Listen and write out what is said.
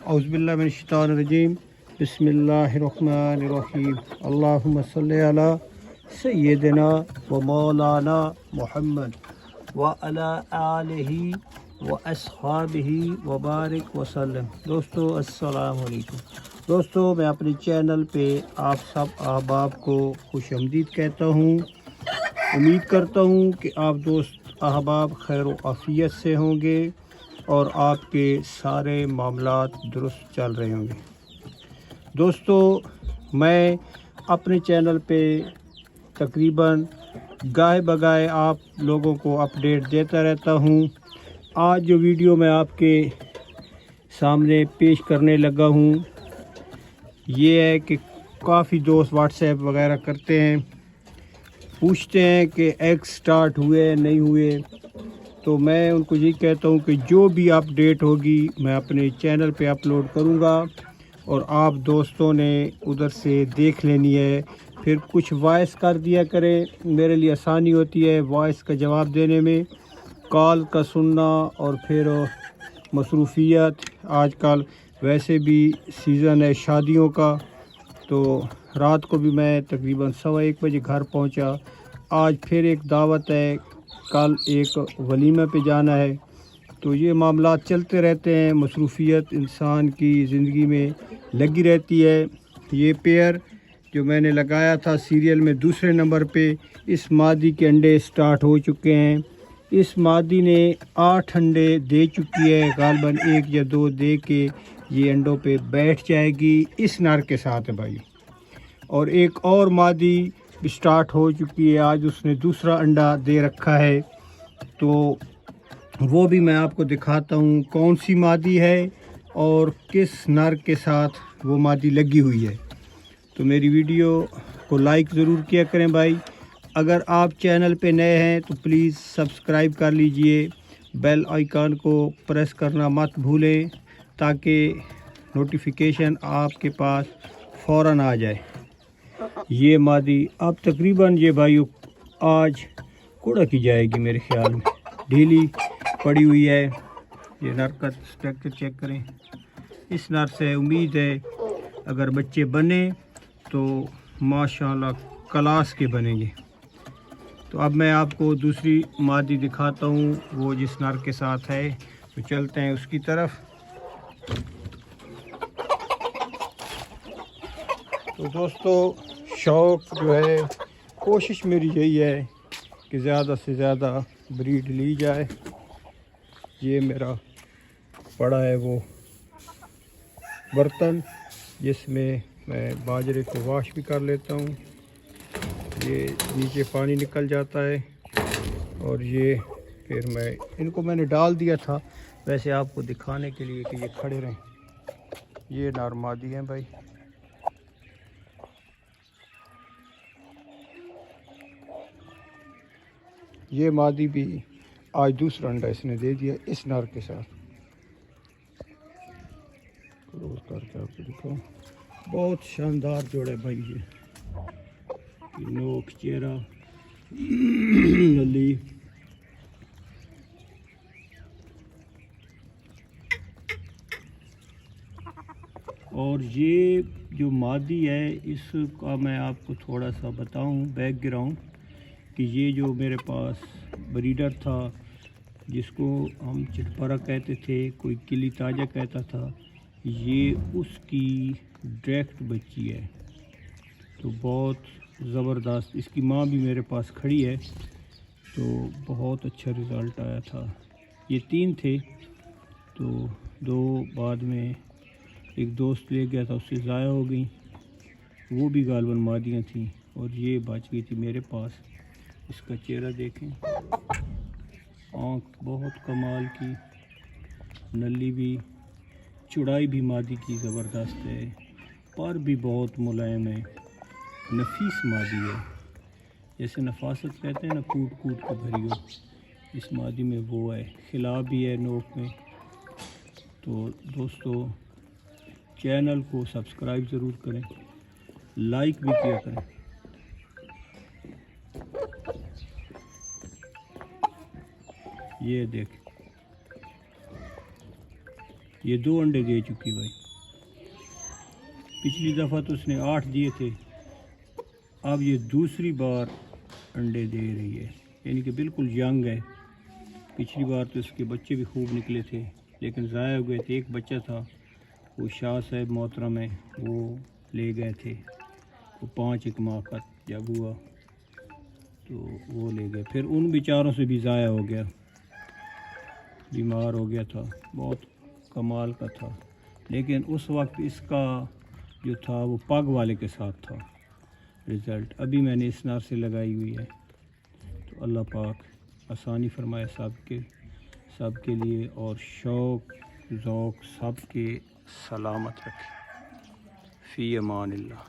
औज़ुबिल्लाहिमिनश्शैतानिर्रजीम बिस्मिल्लाहिर्रहमानिर्रहीम अल्लाहुम्मा सल्लि अला सय्यिदिना व मौलाना मुहम्मद व अला आलिहि व अस्हाबिहि व बारिक वसल्लम। दोस्तों अस्सलाम वालेकुम। दोस्तों मैं अपने चैनल पे आप सब अहबाब को खुशामदीद कहता हूँ। उम्मीद करता हूँ कि आप दोस्त अहबाब खैर व आफियत से होंगे और आपके सारे मामलात दुरुस्त चल रहे होंगे। दोस्तों मैं अपने चैनल पे तकरीबन गाहे बगाए आप लोगों को अपडेट देता रहता हूँ। आज जो वीडियो मैं आपके सामने पेश करने लगा हूँ ये है कि काफ़ी दोस्त व्हाट्सएप वगैरह करते हैं, पूछते हैं कि एग स्टार्ट हुए नहीं हुए। तो मैं उनको ये कहता हूँ कि जो भी अपडेट होगी मैं अपने चैनल पे अपलोड करूँगा और आप दोस्तों ने उधर से देख लेनी है। फिर कुछ वॉइस कर दिया करें, मेरे लिए आसानी होती है वॉइस का जवाब देने में। कॉल का सुनना और फिर मसरूफियत, आजकल वैसे भी सीज़न है शादियों का, तो रात को भी मैं तकरीबन 1:15 बजे घर पहुंचा। आज फिर एक दावत है, कल एक वलीमा पे जाना है। तो ये मामला चलते रहते हैं, मसरूफियत इंसान की ज़िंदगी में लगी रहती है। ये पेयर जो मैंने लगाया था सीरियल में दूसरे नंबर पे, इस मादी के अंडे स्टार्ट हो चुके हैं। इस मादी ने 8 अंडे दे चुकी है, गालबन 1 या 2 दे के ये अंडों पे बैठ जाएगी इस नर के साथ है भाई। और एक और मादी स्टार्ट हो चुकी है, आज उसने दूसरा अंडा दे रखा है। तो वो भी मैं आपको दिखाता हूँ कौन सी मादी है और किस नर के साथ वो मादी लगी हुई है। तो मेरी वीडियो को लाइक ज़रूर किया करें भाई। अगर आप चैनल पे नए हैं तो प्लीज़ सब्सक्राइब कर लीजिए, बेल आइकन को प्रेस करना मत भूलें ताकि नोटिफिकेशन आपके पास फ़ौरन आ जाए। ये मादी अब तकरीबन ये भाई आज कूड़ा की जाएगी मेरे ख्याल में, ढीली पड़ी हुई है। ये नर का स्ट्रक्चर चेक करें। इस नर से उम्मीद है अगर बच्चे बने तो माशाल्लाह क्लास के बनेंगे। तो अब मैं आपको दूसरी मादी दिखाता हूँ, वो जिस नर के साथ है। तो चलते हैं उसकी तरफ। तो दोस्तों शौक़ जो है, कोशिश मेरी यही है कि ज़्यादा से ज़्यादा ब्रीड ली जाए। ये मेरा पड़ा है वो बर्तन जिसमें मैं बाजरे को वॉश भी कर लेता हूँ। ये नीचे पानी निकल जाता है और ये फिर मैंने डाल दिया था वैसे आपको दिखाने के लिए कि ये खड़े रहें। ये नर मादी हैं भाई। ये मादी भी आज दूसरा अंडा इसने दे दिया इस नर के साथ। क्लोज करके आपको दिखाऊं, बहुत शानदार जोड़े भाई। ये नोक, चेहरा, नली। और ये जो मादी है इसका मैं आपको थोड़ा सा बताऊं बैकग्राउंड कि ये जो मेरे पास ब्रीडर था जिसको हम चिटपरा कहते थे, कोई किली ताजा कहता था, ये उसकी डायरेक्ट बच्ची है। तो बहुत ज़बरदस्त, इसकी माँ भी मेरे पास खड़ी है। तो बहुत अच्छा रिज़ल्ट आया था। ये 3 थे, तो 2 बाद में एक दोस्त ले गया था, उससे ज़ाया हो गई। वो भी गालबन मादियाँ थीं और ये बच गई थी मेरे पास। इसका चेहरा देखें, आँख बहुत कमाल की, नली भी, चौड़ाई भी मादी की ज़बरदस्त है, पर भी बहुत मुलायम है, नफीस मादी है। जैसे नफासत कहते हैं ना, कूट कूट के भरी हो, इस मादी में वो है। खिला भी है नोक में। तो दोस्तों चैनल को सब्सक्राइब ज़रूर करें, लाइक भी किया करें। ये देख, ये 2 अंडे दे चुकी भाई। पिछली दफ़ा तो उसने 8 दिए थे, अब ये दूसरी बार अंडे दे रही है, यानी कि बिल्कुल यंग है। पिछली बार तो इसके बच्चे भी खूब निकले थे लेकिन ज़ाया हो गए थे। एक बच्चा था वो शाह साहब मोहतरम है, वो ले गए थे, वो 5 एक माह का जब हुआ तो वो ले गए। फिर उन बेचारों से भी ज़ाया हो गया, बीमार हो गया था, बहुत कमाल का था। लेकिन उस वक्त इसका जो था वो पग वाले के साथ था रिज़ल्ट। अभी मैंने इस नार से लगाई हुई है, तो अल्लाह पाक आसानी फरमाए सब के लिए, और शौक़ ज़ौक़ सब के सलामत रखे। फ़ी अमानिल्लाह।